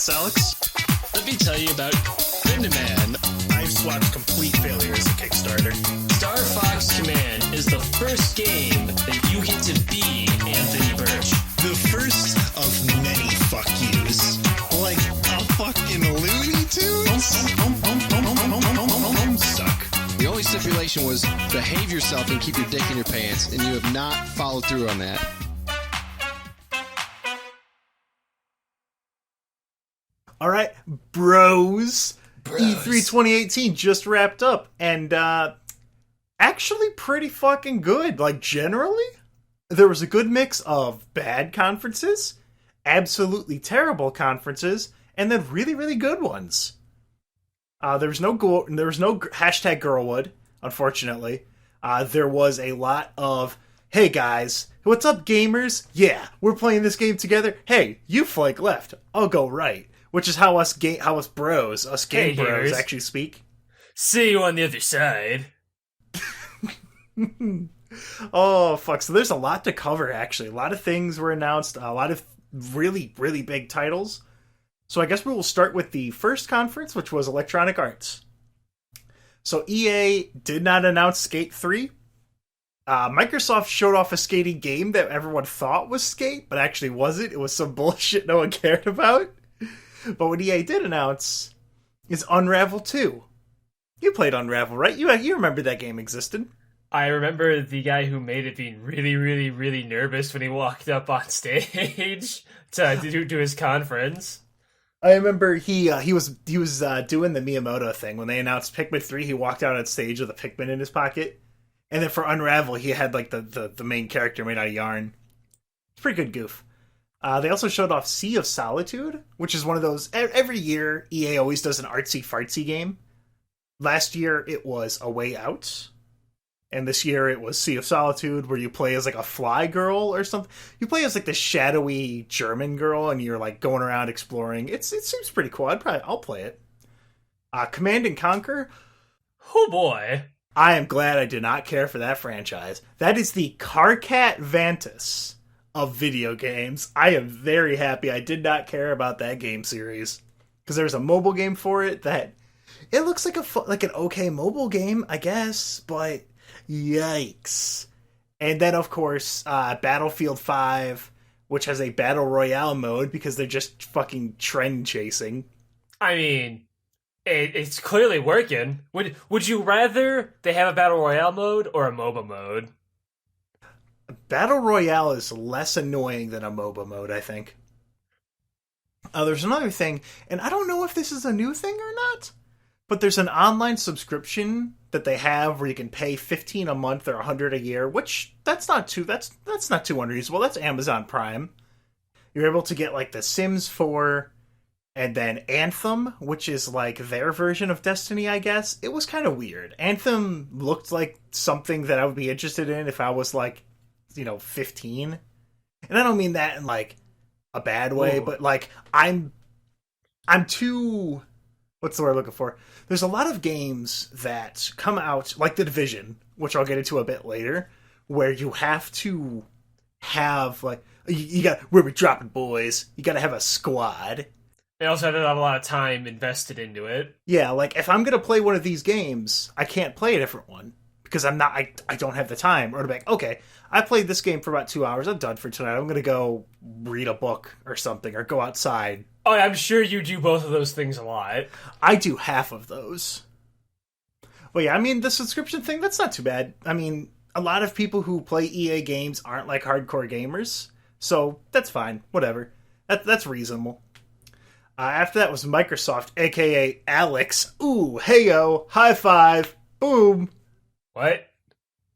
Yes, Alex? Let me tell you about Man. I've swapped complete failures at Kickstarter. Star Fox Command is the first game that you get to be Anthony Birch. The first of many fuck yous. Like a fucking Looney Tunes? Suck. The only stipulation was behave yourself and keep your dick in your pants, and you have not followed through on that. All right, bros. E3 2018 just wrapped up, and actually pretty fucking good. Like, generally, there was a good mix of bad conferences, absolutely terrible conferences, and then really, really good ones. There was no hashtag Girlwood, unfortunately. There was a lot of, hey guys, what's up gamers? Yeah, we're playing this game together. Hey, you flank left, I'll go right. Which is how us game bros actually speak. See you on the other side. Oh, fuck. So there's a lot to cover, actually. A lot of things were announced. A lot of really, really big titles. So I guess we will start with the first conference, which was Electronic Arts. So EA did not announce Skate 3. Microsoft showed off a skating game that everyone thought was Skate, but actually wasn't. It was some bullshit no one cared about. But what EA did announce is Unravel 2. You played Unravel, right? You remember that game existed. I remember the guy who made it being really, really, really nervous when he walked up on stage to do his conference. I remember he was doing the Miyamoto thing. When they announced Pikmin 3, he walked out on stage with a Pikmin in his pocket. And then for Unravel, he had like the main character made out of yarn. It's a pretty good goof. They also showed off Sea of Solitude, which is one of those... Every year, EA always does an artsy-fartsy game. Last year, it was A Way Out. And this year, it was Sea of Solitude, where you play as, like, a fly girl or something. You play as, like, this shadowy German girl, and you're, like, going around exploring. It seems pretty cool. I'll play it. Command and Conquer. Oh, boy. I am glad I did not care for that franchise. That is the Carcat Vantis of video games. I am very happy I did not care about that game series, because there's a mobile game for it that it looks like an okay mobile game, I guess, but yikes. And then of course Battlefield 5, which has a battle royale mode because they're just fucking trend chasing. I mean, it's clearly working. Would you rather they have a battle royale mode or a MOBA mode? Battle Royale is less annoying than a MOBA mode, I think. There's another thing, and I don't know if this is a new thing or not, but there's an online subscription that they have where you can pay $15 a month or $100 a year, which that's not too unreasonable. That's Amazon Prime. You're able to get like The Sims 4 and then Anthem, which is like their version of Destiny, I guess. It was kind of weird. Anthem looked like something that I would be interested in if I was like 15. And I don't mean that in like a bad way, but like I'm too, what's the word I'm looking for? There's a lot of games that come out, like The Division, which I'll get into a bit later, where you have to have like, you got, where we dropping boys, you got to have a squad. They also have a lot of time invested into it. Yeah, like if I'm going to play one of these games, I can't play a different one. Because I don't have the time. Or to be like, okay, I played this game for about 2 hours. I'm done for tonight. I'm going to go read a book or something or go outside. Oh, I'm sure you do both of those things a lot. I do half of those. Well, yeah, I mean, the subscription thing, that's not too bad. I mean, a lot of people who play EA games aren't like hardcore gamers. So that's fine. Whatever. That's reasonable. After that was Microsoft, a.k.a. Alex. Ooh, hey-yo, high five, boom. What?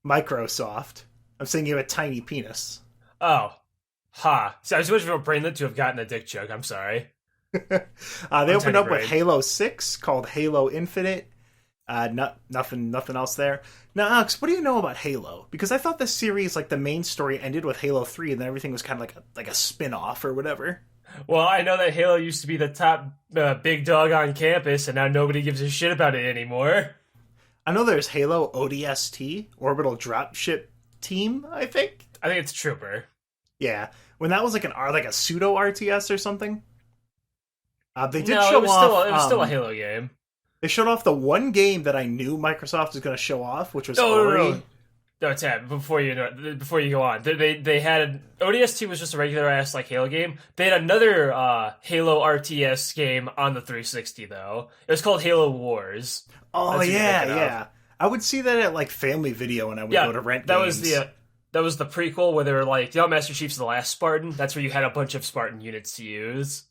Microsoft. I'm saying you have a tiny penis. Oh. Ha. So I was waiting for a brainlet to have gotten a dick joke. I'm sorry. They opened up with Halo 6, called Halo Infinite. Nothing else there. Now, Alex, what do you know about Halo? Because I thought this series, like the main story, ended with Halo 3, and then everything was kind of like a spin-off or whatever. Well, I know that Halo used to be the top big dog on campus, and now nobody gives a shit about it anymore. I know there's Halo ODST, Orbital Dropship Team, I think. I think it's Trooper. Yeah, when that was like a pseudo RTS or something. They did No, show it was off. it was still a Halo game. They showed off the one game that I knew Microsoft was going to show off, which was No, Ori. No, Tab. Before you go on, they had ODST was just a regular ass like Halo game. They had another Halo RTS game on the 360 though. It was called Halo Wars. Oh yeah. I would see that at like Family Video when I would go to rent games. That was the prequel where they were like, Master Chief's the last Spartan. That's where you had a bunch of Spartan units to use.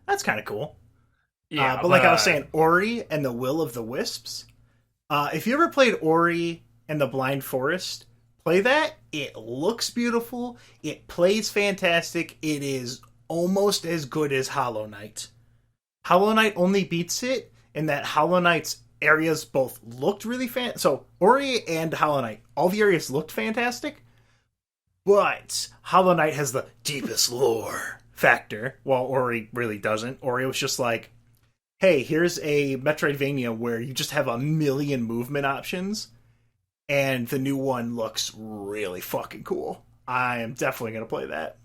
That's kind of cool. Yeah, but like I was saying, Ori and the Will of the Wisps. If you ever played Ori and the Blind Forest, play that. It looks beautiful. It plays fantastic. It is almost as good as Hollow Knight. Hollow Knight only beats it in that Hollow Knight's areas both looked really so Ori and Hollow Knight, all the areas looked fantastic, but Hollow Knight has the deepest lore factor, while Ori really doesn't. Ori was just like, hey, here's a Metroidvania where you just have a million movement options, and the new one looks really fucking cool. I am definitely going to play that.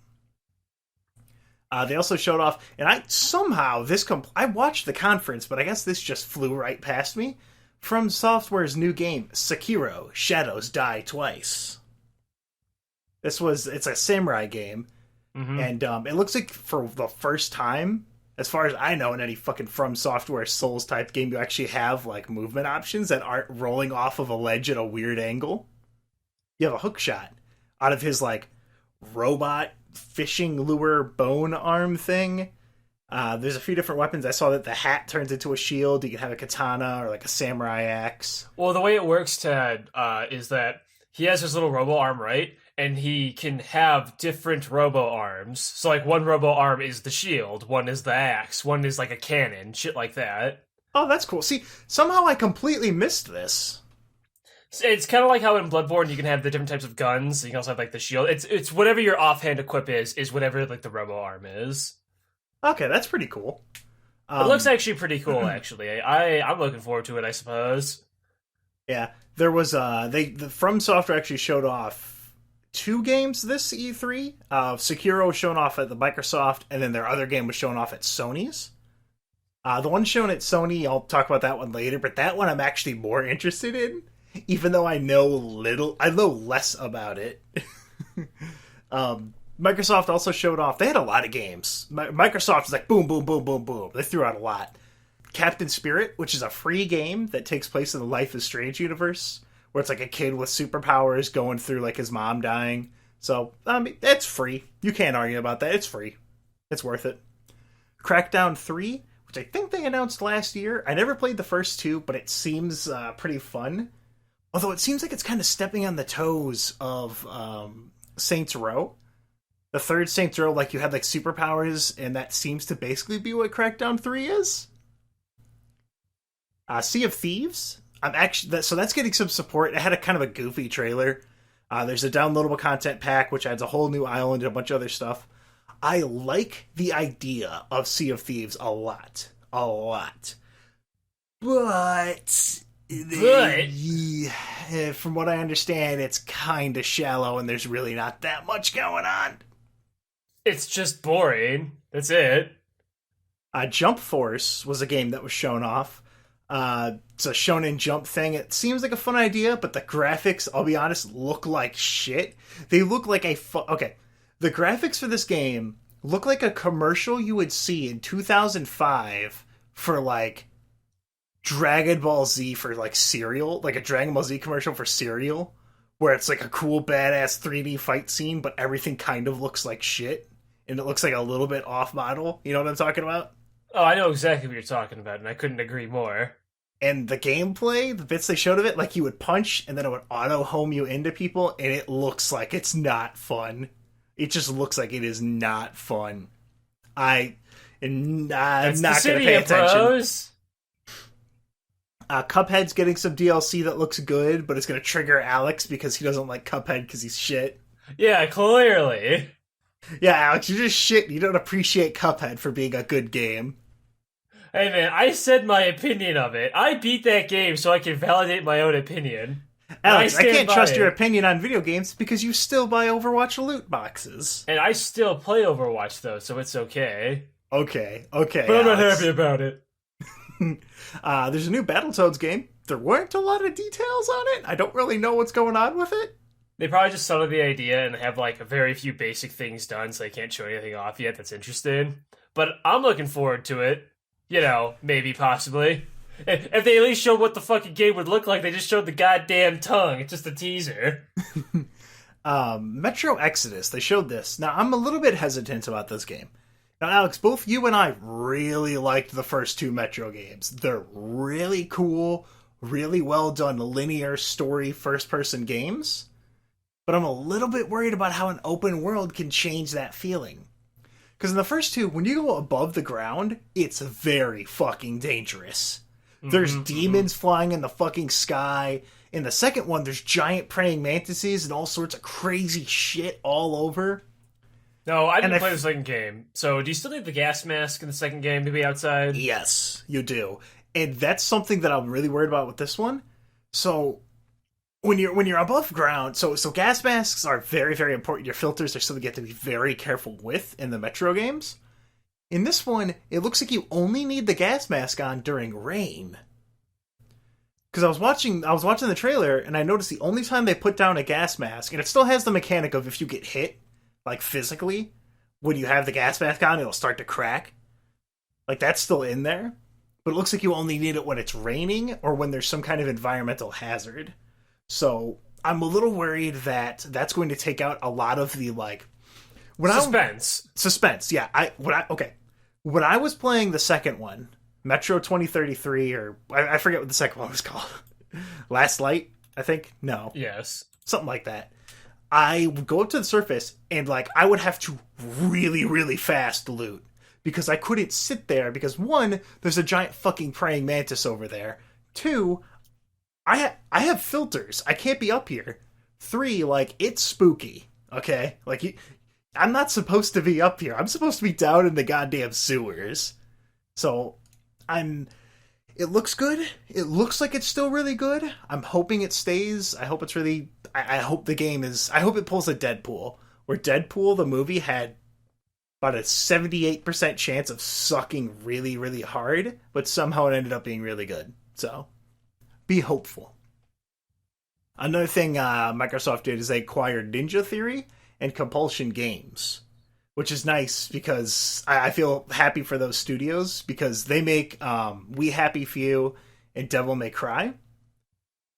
They also showed off, and I watched the conference, but I guess this just flew right past me. From Software's new game, Sekiro: Shadows Die Twice. It's a samurai game, and it looks like for the first time, as far as I know, in any fucking From Software Souls type game, you actually have like movement options that aren't rolling off of a ledge at a weird angle. You have a hook shot out of his like robot fishing lure bone arm thing. There's a few different weapons. I saw that the hat turns into a shield. You can have a katana or like a samurai axe. Well, the way it works, Ted, is that he has his little robo arm, right? And he can have different robo arms. So like one robo arm is the shield, one is the axe, one is like a cannon, shit like that. Oh, that's cool. See, somehow I completely missed this. It's kind of like how in Bloodborne you can have the different types of guns. You can also have like the shield. It's whatever your offhand equip is whatever like the robo arm is. Okay, that's pretty cool. It looks actually pretty cool. Actually, I'm looking forward to it. I suppose. Yeah, there was the From Software actually showed off 2 games this E3. Sekiro was shown off at the Microsoft, and then their other game was shown off at Sony's. The one shown at Sony, I'll talk about that one later, but that one I'm actually more interested in. Even though I know less about it. Microsoft also showed off, they had a lot of games. Microsoft was like, boom, boom, boom, boom, boom. They threw out a lot. Captain Spirit, which is a free game that takes place in the Life is Strange universe, where it's like a kid with superpowers going through like his mom dying. So, I mean, it's free. You can't argue about that. It's free. It's worth it. Crackdown 3, which I think they announced last year. I never played the first 2, but it seems pretty fun. Although it seems like it's kind of stepping on the toes of Saints Row. The third Saints Row, like you had like superpowers, and that seems to basically be what Crackdown 3 is. Sea of Thieves. So that's getting some support. It had a kind of a goofy trailer. There's a downloadable content pack, which adds a whole new island and a bunch of other stuff. I like the idea of Sea of Thieves a lot. A lot. But from what I understand, it's kind of shallow and there's really not that much going on. It's just boring. That's it. Jump Force was a game that was shown off. It's a shonen jump thing. It seems like a fun idea, but the graphics, I'll be honest, look like shit. They look like okay. The graphics for this game look like a commercial you would see in 2005 for like Dragon Ball Z for like cereal, like a Dragon Ball Z commercial for cereal, where it's like a cool badass 3D fight scene, but everything kind of looks like shit, and it looks like a little bit off model. You know what I'm talking about? Oh, I know exactly what you're talking about, and I couldn't agree more. And the gameplay, the bits they showed of it, like you would punch, and then it would auto-home you into people, and it looks like it's not fun. It just looks like it is not fun. I'm not going to pay attention. Bros. Cuphead's getting some DLC that looks good, but it's going to trigger Alex because he doesn't like Cuphead because he's shit. Yeah, clearly. Yeah, Alex, you're just shit. You don't appreciate Cuphead for being a good game. Hey man, I said my opinion of it. I beat that game so I can validate my own opinion. Alex, I can't trust your opinion on video games because you still buy Overwatch loot boxes. And I still play Overwatch though, so it's okay. Okay, But I'm not Alex. happy about it. There's a new Battletoads game. There weren't a lot of details on it. I don't really know what's going on with it. They probably just settled the idea and have like a very few basic things done, so they can't show anything off yet that's interesting. But I'm looking forward to it. You know, maybe, possibly. If they at least showed what the fucking game would look like, they just showed the goddamn tongue. It's just a teaser. Metro Exodus, they showed this. Now, I'm a little bit hesitant about this game. Now, Alex, both you and I really liked the first two Metro games. They're really cool, really well done linear story first-person games. But I'm a little bit worried about how an open world can change that feeling. Because in the first two, when you go above the ground, it's very fucking dangerous. There's demons flying in the fucking sky. In the second one, there's giant praying mantises and all sorts of crazy shit all over. No, I didn't play the second game. So do you still need the gas mask in the second game to be outside? Yes, you do. And that's something that I'm really worried about with this one. So when you're above ground, so gas masks are very, very important. Your filters are something you have to be very careful with in the Metro games. In this one, it looks like you only need the gas mask on during rain. Because I was watching the trailer, and I noticed the only time they put down a gas mask, and it still has the mechanic of if you get hit, like physically, when you have the gas mask on, it'll start to crack. Like, that's still in there. But it looks like you only need it when it's raining, or when there's some kind of environmental hazard. So, I'm a little worried that that's going to take out a lot of the, like... Suspense, yeah. When I was playing the second one, Metro 2033, or I forget what the second one was called. Last Light, I think? No. Yes. Something like that. I would go up to the surface, and like I would have to really, really fast loot. Because I couldn't sit there, because one, there's a giant fucking praying mantis over there. Two, I have filters. I can't be up here. Three, like, it's spooky. Okay? Like, I'm not supposed to be up here. I'm supposed to be down in the goddamn sewers. So, it looks good. It looks like it's still really good. I'm hoping it stays. I hope it's really... I hope the game is... I hope it pulls a Deadpool. Where Deadpool, the movie, had about a 78% chance of sucking really, really hard, but somehow it ended up being really good. So, be hopeful. Another thing Microsoft did is they acquired Ninja Theory and Compulsion Games, which is nice because I feel happy for those studios because they make We Happy Few and Devil May Cry,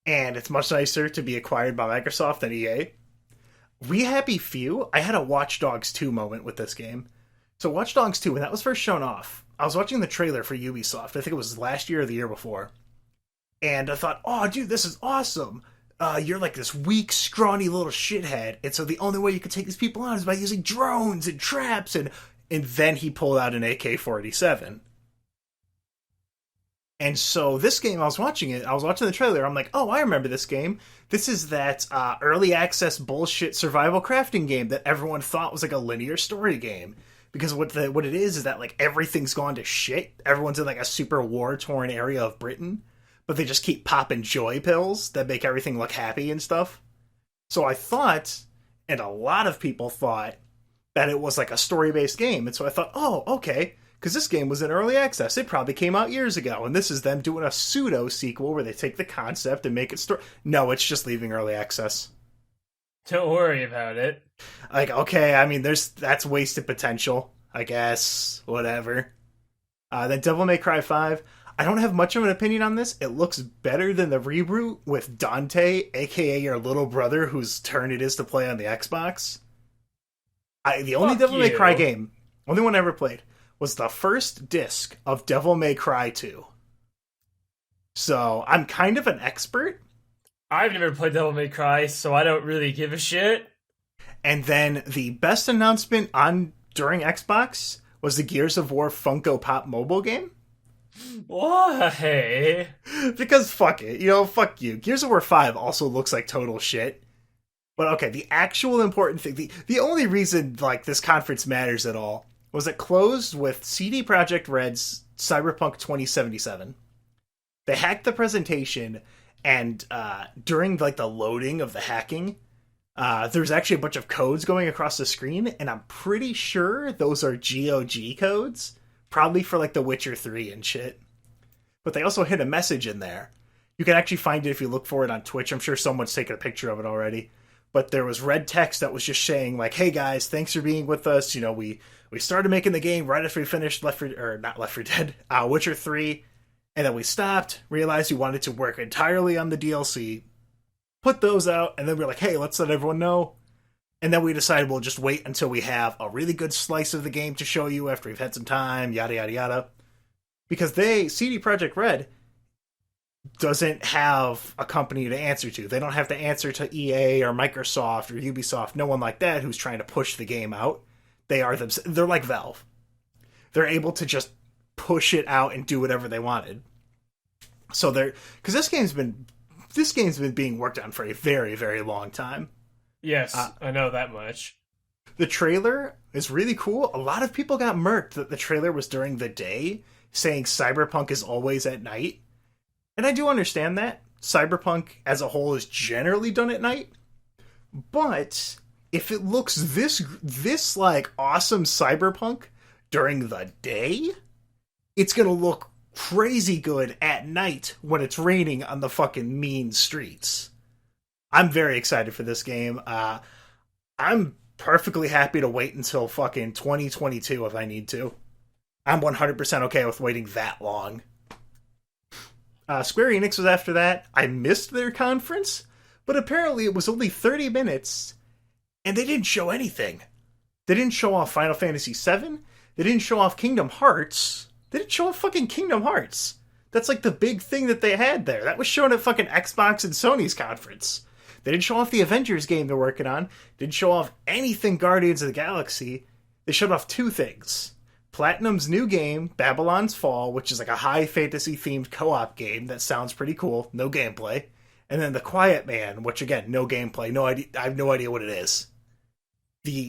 and it's much nicer to be acquired by Microsoft than EA. We Happy Few, I had a Watch Dogs 2 moment with this game. So Watch Dogs 2, when that was first shown off, I was watching the trailer for Ubisoft. I think it was last year or the year before. And I thought, oh, dude, this is awesome. You're like this weak, scrawny little shithead. And so the only way you can take these people on is by using drones and traps. And then he pulled out an AK-47. And so this game, I was watching the trailer. I'm like, oh, I remember this game. This is that early access bullshit survival crafting game that everyone thought was like a linear story game. Because what it is that like everything's gone to shit. Everyone's in like a super war-torn area of Britain. But they just keep popping joy pills that make everything look happy and stuff. So I thought, and a lot of people thought, that it was like a story-based game. And so I thought, oh, okay. Because this game was in early access. It probably came out years ago. And this is them doing a pseudo-sequel where they take the concept and make it story. No, it's just leaving early access. Don't worry about it. Like, okay, I mean, that's wasted potential, I guess. Whatever. Then Devil May Cry 5. I don't have much of an opinion on this. It looks better than the reboot with Dante, a.k.a. your little brother whose turn it is to play on the Xbox. The only Devil May Cry game, only one I ever played, was the first disc of Devil May Cry 2. So, I'm kind of an expert. I've never played Devil May Cry, so I don't really give a shit. And then the best announcement during Xbox was the Gears of War Funko Pop mobile game. Why? Because fuck it. Fuck you. Gears of War 5 also looks like total shit. But okay, the actual important thing, the only reason like this conference matters at all was it closed with CD Projekt Red's Cyberpunk 2077. They hacked the presentation, and during like the loading of the hacking, there's actually a bunch of codes going across the screen, and I'm pretty sure those are GOG codes. probably for like The Witcher 3 and shit. But they also hid a message in there. You can actually find it if you look for it on Twitch. I'm sure someone's taken a picture of it already. But there was red text that was just saying, like, hey guys, thanks for being with us. You know, we started making the game right after we finished Witcher 3. And then we stopped, realized we wanted to work entirely on the DLC, put those out, and then we're like, hey, let's let everyone know. And then we decided we'll just wait until we have a really good slice of the game to show you after we've had some time, yada, yada, yada. Because CD Projekt Red doesn't have a company to answer to. They don't have to answer to EA or Microsoft or Ubisoft, no one like that who's trying to push the game out. They're like Valve. They're able to just push it out and do whatever they wanted. So because this game's been being worked on for a very, very long time. Yes, I know that much. The trailer is really cool. A lot of people got murked that the trailer was during the day, saying Cyberpunk is always at night. And I do understand that. Cyberpunk as a whole is generally done at night. But if it looks this like awesome Cyberpunk during the day, it's going to look crazy good at night when it's raining on the fucking mean streets. I'm very excited for this game. I'm perfectly happy to wait until fucking 2022 if I need to. I'm 100% okay with waiting that long. Square Enix was after that. I missed their conference, but apparently it was only 30 minutes, and they didn't show anything. They didn't show off Final Fantasy VII. They didn't show off Kingdom Hearts. They didn't show off fucking Kingdom Hearts. That's like the big thing that they had there. That was shown at fucking Xbox and Sony's conference. They didn't show off the Avengers game they're working on. Didn't show off anything Guardians of the Galaxy. They showed off two things. Platinum's new game, Babylon's Fall, which is like a high fantasy themed co-op game that sounds pretty cool. No gameplay. And then The Quiet Man, which again, no gameplay. No idea. I have no idea what it is.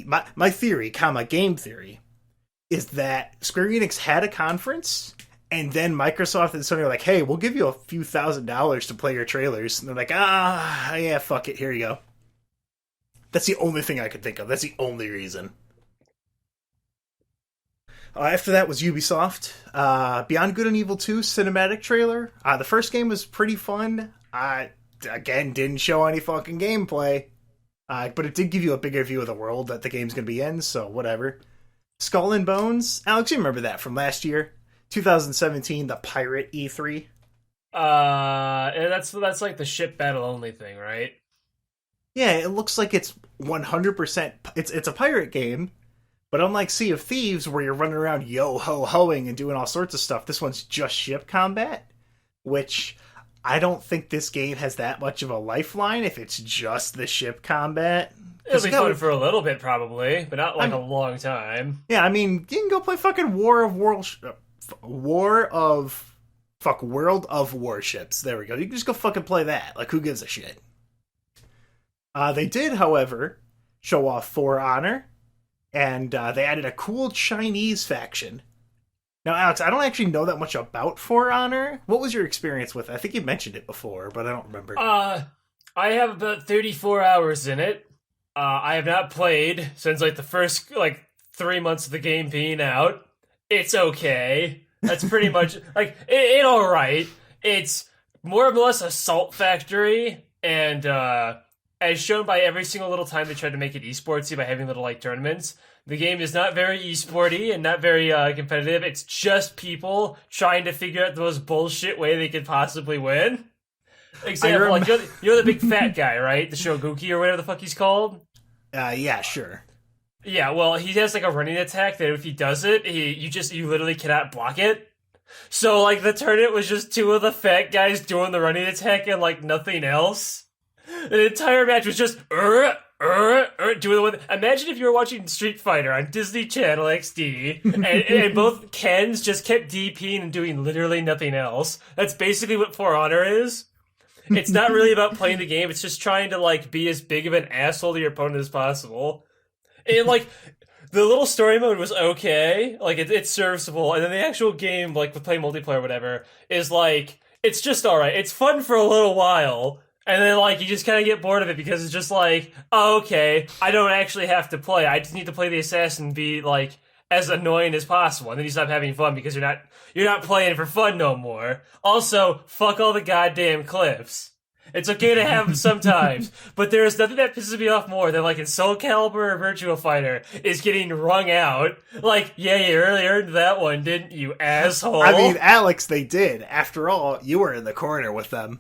My theory, game theory, is that Square Enix had a conference, and then Microsoft and Sony are like, hey, we'll give you a few $1,000s to play your trailers. And they're like, yeah, fuck it, here you go. That's the only thing I could think of. That's the only reason. After that was Ubisoft. Beyond Good and Evil 2 cinematic trailer. The first game was pretty fun. Again, didn't show any fucking gameplay. But it did give you a bigger view of the world that the game's going to be in, so whatever. Skull and Bones. Alex, you remember that from last year? 2017, the Pirate E3. That's like the ship battle only thing, right? Yeah, it looks like it's 100%... It's a pirate game, but unlike Sea of Thieves, where you're running around yo-ho-hoing and doing all sorts of stuff, this one's just ship combat, which I don't think this game has that much of a lifeline if it's just the ship combat. It'll be fun for a little bit, probably, but not like a long time. Yeah, I mean, you can go play fucking World of Warships. There we go. You can just go fucking play that. Like, who gives a shit? They did, however, show off For Honor, and they added a cool Chinese faction. Now, Alex, I don't actually know that much about For Honor. What was your experience with it? I think you mentioned it before, but I don't remember. I have about 34 hours in it. I have not played since like the first 3 months of the game being out. It's okay. That's pretty much like it all right. It's more or less a salt factory, and as shown by every single little time they tried to make it esportsy by having little like tournaments, the game is not very esporty and not very competitive. It's just people trying to figure out the most bullshit way they could possibly win. Example, like you're the big fat guy, right? The Shoguki or whatever the fuck he's called. Yeah, sure. Yeah, well, he has like a running attack that if he does it, you literally cannot block it. So like the tournament was just two of the fat guys doing the running attack and like nothing else. The entire match was just doing the one. Imagine if you were watching Street Fighter on Disney Channel XD and both Kens just kept DPing and doing literally nothing else. That's basically what For Honor is. It's not really about playing the game. It's just trying to like be as big of an asshole to your opponent as possible. And like the little story mode was okay, like it's serviceable, and then the actual game, like with playing multiplayer or whatever, is like it's just all right. It's fun for a little while, and then like you just kind of get bored of it because it's just like, oh, okay, I don't actually have to play. I just need to play the assassin, be like as annoying as possible, and then you stop having fun because you're not playing for fun no more. Also, fuck all the goddamn cliffs. It's okay to have them sometimes, but there's nothing that pisses me off more than, like, in Soul Calibur or Virtua Fighter, is getting wrung out. Like, yeah, you really earned that one, didn't you, asshole? I mean, Alex, they did. After all, you were in the corner with them.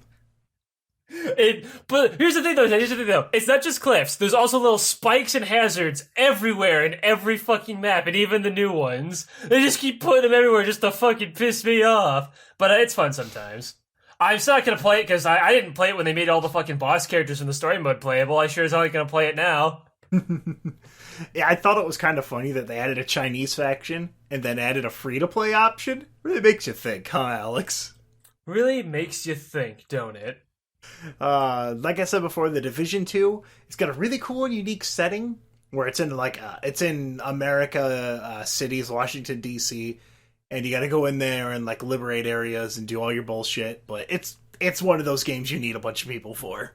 But here's the thing, though. It's not just cliffs. There's also little spikes and hazards everywhere in every fucking map, and even the new ones. They just keep putting them everywhere just to fucking piss me off. But it's fun sometimes. I'm still not gonna play it because I didn't play it when they made all the fucking boss characters in the story mode playable. I sure as hell ain't gonna play it now. Yeah, I thought it was kind of funny that they added a Chinese faction and then added a free-to-play option. Really makes you think, huh, Alex? Really makes you think, don't it? Like I said before, the Division 2, it's got a really cool and unique setting where it's in America, cities, Washington, D.C., and you gotta go in there and, like, liberate areas and do all your bullshit, but it's one of those games you need a bunch of people for.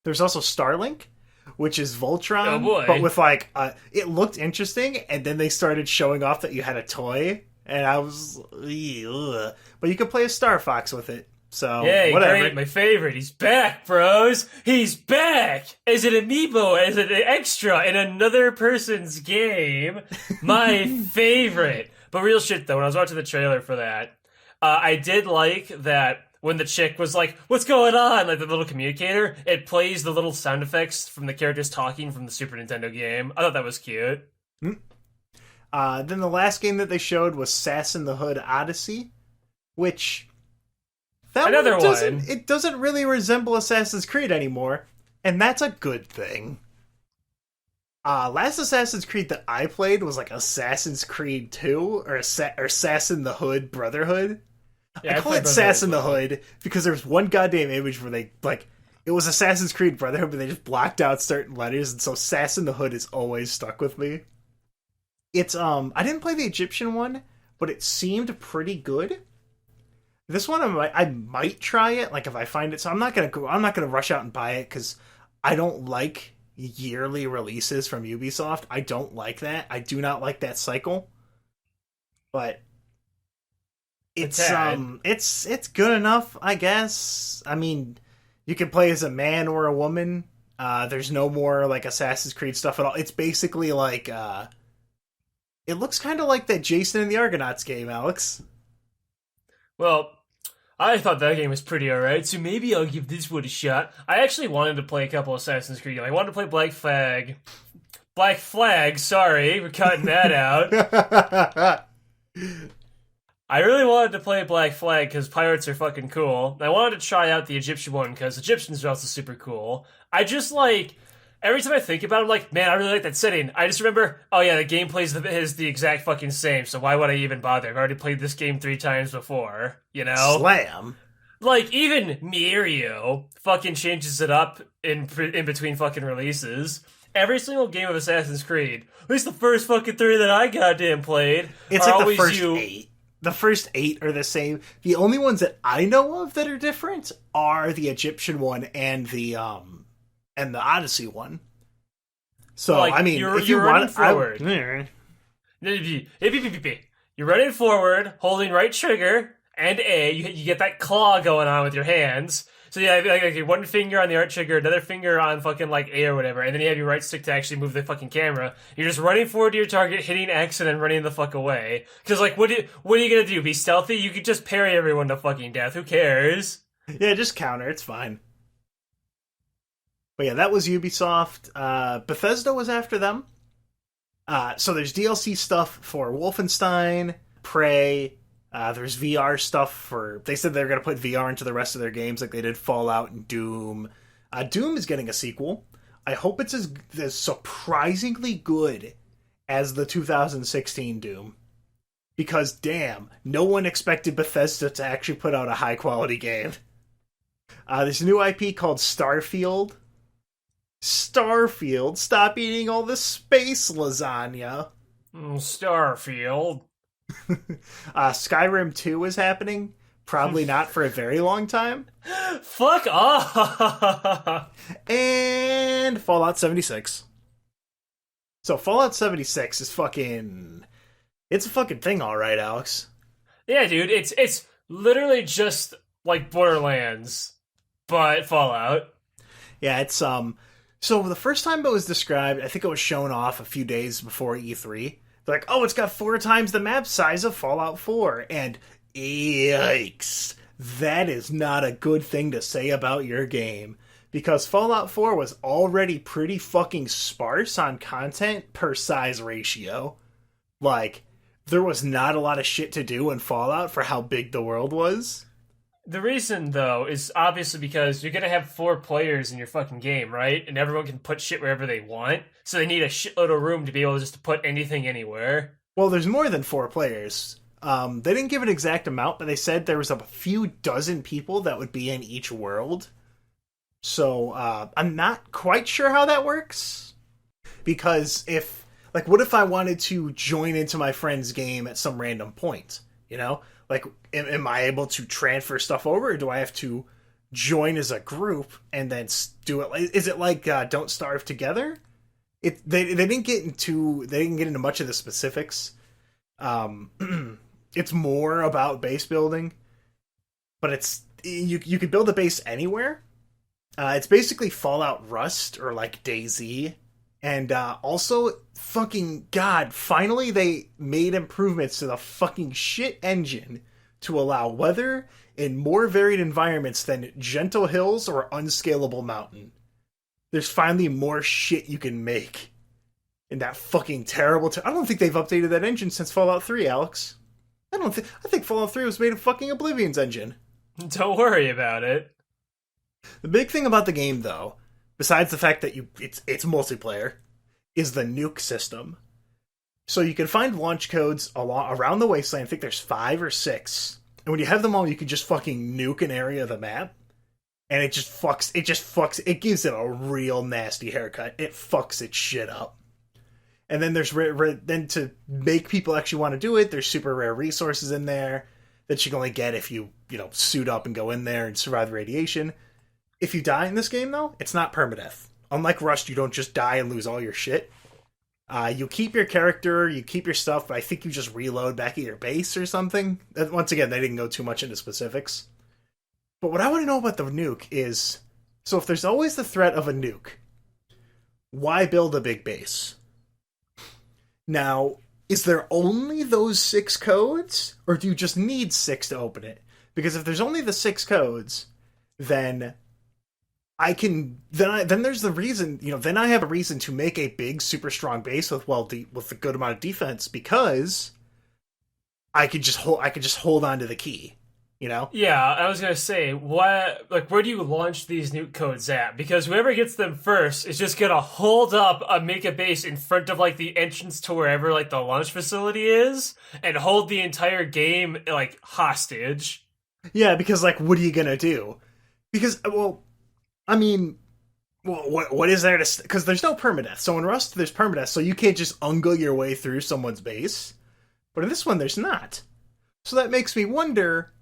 There's also Starlink, which is Voltron, oh boy. but with, like, it looked interesting, and then they started showing off that you had a toy, and I was, ugh. But you could play a Star Fox with it, so Yay, whatever. great, my favorite. He's back, bros! He's back! As an amiibo, as an extra in another person's game. My favorite. But real shit, though, when I was watching the trailer for that, I did like that when the chick was like, what's going on? Like the little communicator, it plays the little sound effects from the characters talking from the Super Nintendo game. I thought that was cute. Then the last game that they showed was Sass in the Hood Odyssey, which... Another one. It doesn't really resemble Assassin's Creed anymore, and that's a good thing. Last Assassin's Creed that I played was like Assassin's Creed 2 or Sass in the Hood Brotherhood. Yeah, I call it Sass in the Hood because there's one goddamn image where they, like, it was Assassin's Creed Brotherhood, but they just blocked out certain letters, and so Sass in the Hood is always stuck with me. It's, I didn't play the Egyptian one, but it seemed pretty good. This one I might try it, like, if I find it. So I'm not gonna rush out and buy it because I don't like yearly releases from Ubisoft. I don't like that. I do not like that cycle. But it's good enough, I guess. I mean, you can play as a man or a woman. There's no more like Assassin's Creed stuff at all. It's basically like it looks kind of like that Jason and the Argonauts game, Alex. Well, I thought that game was pretty alright, so maybe I'll give this one a shot. I actually wanted to play a couple Assassin's Creed games. I wanted to play Black Flag, sorry, we're cutting that out. I really wanted to play Black Flag because pirates are fucking cool. I wanted to try out the Egyptian one because Egyptians are also super cool. I just, like, every time I think about it, I'm like, man, I really like that setting. I just remember, oh yeah, the gameplay is the exact fucking same, so why would I even bother? I've already played this game 3 times before, you know? Slam. Like, even Mirio fucking changes it up in between fucking releases. Every single game of Assassin's Creed, at least the first fucking 3 that I goddamn played, it's are like always the first 8. The first 8 are the same. The only ones that I know of that are different are the Egyptian one and the Odyssey one. So, like, I mean, if you running want forward. You're running forward, holding right trigger and A. You get that claw going on with your hands. So yeah, like one finger on the right trigger, another finger on fucking like A or whatever, and then you have your right stick to actually move the fucking camera. You're just running forward to your target, hitting X, and then running the fuck away. Because like, what are you gonna do? Be stealthy? You could just parry everyone to fucking death. Who cares? Yeah, just counter. It's fine. But yeah, that was Ubisoft. Bethesda was after them. So there's DLC stuff for Wolfenstein, Prey. There's VR stuff for... They said they're going to put VR into the rest of their games like they did Fallout and Doom. Doom is getting a sequel. I hope it's as surprisingly good as the 2016 Doom. Because, damn, no one expected Bethesda to actually put out a high-quality game. There's a new IP called Starfield. Starfield, stop eating all the space lasagna. Starfield. Skyrim 2 is happening. Probably not for a very long time. Fuck off! And Fallout 76. So Fallout 76 is fucking... It's a fucking thing, all right, Alex. Yeah, dude, it's literally just like Borderlands, but Fallout. Yeah, it's so the first time it was described, I think it was shown off a few days before E3. They're like, oh, it's got 4 times the map size of Fallout 4. And yikes. That is not a good thing to say about your game. Because Fallout 4 was already pretty fucking sparse on content per size ratio. Like, there was not a lot of shit to do in Fallout for how big the world was. The reason, though, is obviously because you're gonna have 4 players in your fucking game, right? And everyone can put shit wherever they want, so they need a shitload of room to be able just to put anything anywhere. Well, there's more than 4 players. They didn't give an exact amount, but they said there was a few dozen people that would be in each world. So, I'm not quite sure how that works. Because what if I wanted to join into my friend's game at some random point? You know? Like, am I able to transfer stuff over, or do I have to join as a group and then do it? Is it like Don't Starve Together? They didn't get into much of the specifics. It's more about base building, but you could build a base anywhere. It's basically Fallout Rust or like DayZ. And also, fucking God, finally they made improvements to the fucking shit engine to allow weather in more varied environments than gentle hills or unscalable mountain. There's finally more shit you can make in that fucking terrible... I don't think they've updated that engine since Fallout 3, Alex. I think Fallout 3 was made of fucking Oblivion's engine. Don't worry about it. The big thing about the game, though, besides the fact that it's multiplayer, is the nuke system. So you can find launch codes around the wasteland. I think there's 5 or 6. And when you have them all, you can just fucking nuke an area of the map. And it fucks, it gives it a real nasty haircut. It fucks its shit up. And then there's, then to make people actually want to do it, there's super rare resources in there that you can only get if you suit up and go in there and survive the radiation. If you die in this game, though, it's not permadeath. Unlike Rust, you don't just die and lose all your shit. You keep your character, you keep your stuff, but I think you just reload back at your base or something. Once again, they didn't go too much into specifics. But what I want to know about the nuke is, so if there's always the threat of a nuke, why build a big base? Now, is there only those 6 codes? Or do you just need 6 to open it? Because if there's only the 6 codes, then then there's the reason, then I have a reason to make a big, super strong base with a good amount of defense, because I could just hold on to the key, Yeah, I was gonna say, where do you launch these nuke codes at? Because whoever gets them first is just gonna hold up make a base in front of the entrance to wherever the launch facility is, and hold the entire game hostage. Yeah, because what are you gonna do? Because what is there to... Because there's no permadeath. So in Rust, there's permadeath, so you can't just ungle your way through someone's base. But in this one, there's not. So that makes me wonder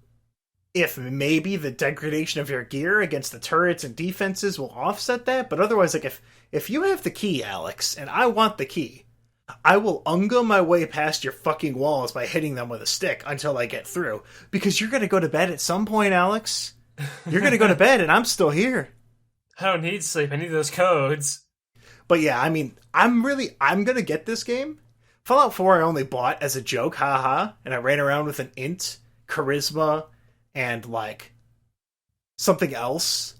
if maybe the degradation of your gear against the turrets and defenses will offset that. But otherwise, if you have the key, Alex, and I want the key, I will ungle my way past your fucking walls by hitting them with a stick until I get through. Because you're going to go to bed at some point, Alex. You're going to go to bed, and I'm still here. I don't need sleep. I need those codes. But yeah, I'm going to get this game. Fallout 4 I only bought as a joke, haha, and I ran around with an int, charisma, and something else.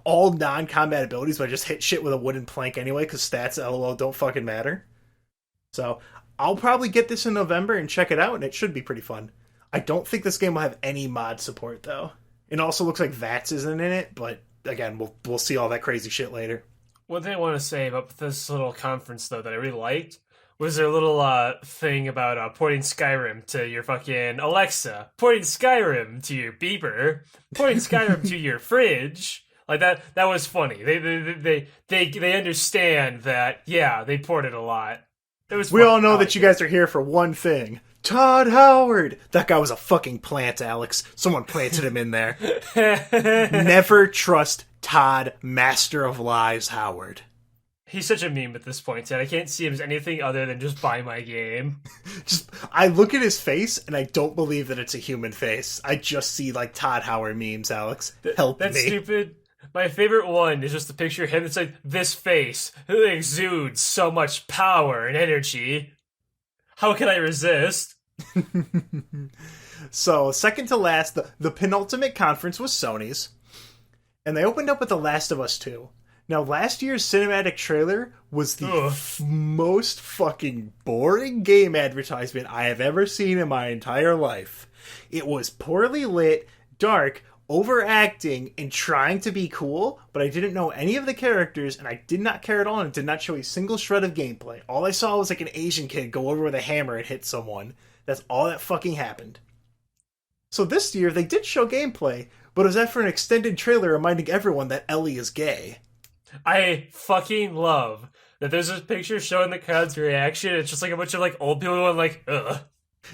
All non-combat abilities, but I just hit shit with a wooden plank anyway, because stats, lol, don't fucking matter. So, I'll probably get this in November and check it out, and it should be pretty fun. I don't think this game will have any mod support, though. It also looks like VATS isn't in it, but again, we'll see all that crazy shit later. One thing I want to say about this little conference, though, that I really liked was their little thing about porting Skyrim to your fucking Alexa, porting Skyrim to your beeper, porting Skyrim to your fridge. That was funny. They understand that, yeah, they ported a lot. We all know that you guys are here for one thing. Todd Howard! That guy was a fucking plant, Alex. Someone planted him in there. Never trust Todd, Master of Lies Howard. He's such a meme at this point, Ted. I can't see him as anything other than just buy my game. I look at his face and I don't believe that it's a human face. I just see like Todd Howard memes, Alex. Help me. That's stupid. My favorite one is just the picture of him. It's like, this face it exudes so much power and energy. How can I resist? So, second to last, the penultimate conference was Sony's. And they opened up with The Last of Us 2. Now, last year's cinematic trailer was the most fucking boring game advertisement I have ever seen in my entire life. It was poorly lit, dark, overacting, and trying to be cool, but I didn't know any of the characters, and I did not care at all, and it did not show a single shred of gameplay. All I saw was like an Asian kid go over with a hammer and hit someone. That's all that fucking happened. So this year, they did show gameplay, but it was after an extended trailer reminding everyone that Ellie is gay. I fucking love that there's a picture showing the crowd's reaction. It's just like a bunch of like old people going like, ugh.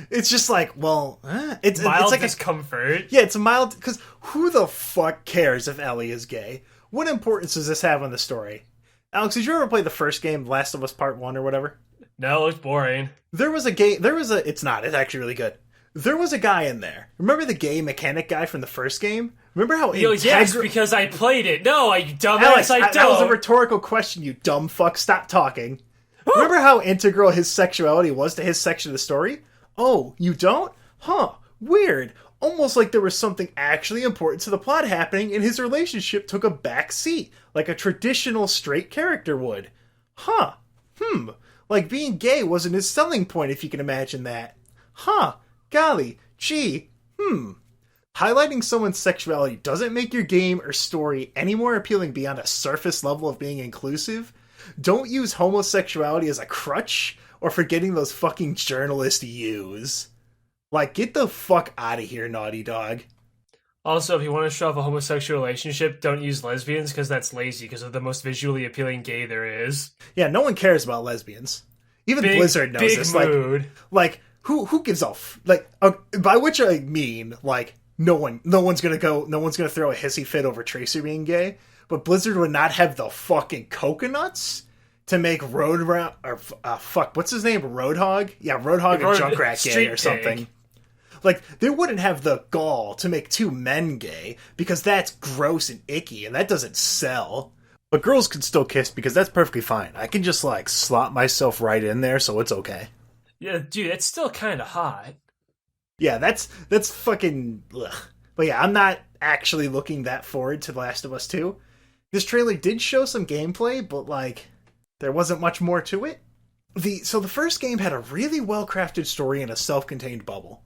It's just like, well, it's mild like discomfort. Yeah, it's a mild, because who the fuck cares if Ellie is gay? What importance does this have on the story? Alex, did you ever play the first game, Last of Us Part 1 or whatever? No, it looks boring. It's actually really good. There was a guy in there. Remember the gay mechanic guy from the first game? Remember how yes, because I played it. No, you dumbass, Alex, I don't. That was a rhetorical question, you dumb fuck. Stop talking. Remember how integral his sexuality was to his section of the story? Oh, you don't? Huh, weird. Almost like there was something actually important to the plot happening and his relationship took a back seat, like a traditional straight character would. Huh. Like being gay wasn't his selling point, if you can imagine that. Huh. Golly. Gee. Highlighting someone's sexuality doesn't make your game or story any more appealing beyond a surface level of being inclusive. Don't use homosexuality as a crutch or for getting those fucking journalists use. Like, get the fuck out of here, Naughty Dog. Also, if you want to show off a homosexual relationship, don't use lesbians, because that's lazy, because they're the most visually appealing gay there is. Yeah, no one cares about lesbians. Even Blizzard knows this. Mood. Like, who gives a by which I mean, like, no one's gonna throw a hissy fit over Tracer being gay, but Blizzard would not have the fucking coconuts to make Roadrat, or what's his name? Roadhog? Yeah, Roadhog and Junkrat gay or something. Like, they wouldn't have the gall to make two men gay, because that's gross and icky, and that doesn't sell. But girls can still kiss, because that's perfectly fine. I can just, like, slot myself right in there, so it's okay. Yeah, dude, it's still kind of hot. Yeah, that's fucking... Ugh. But yeah, I'm not actually looking that forward to The Last of Us 2. This trailer did show some gameplay, but, like, there wasn't much more to it. So the first game had a really well-crafted story in a self-contained bubble.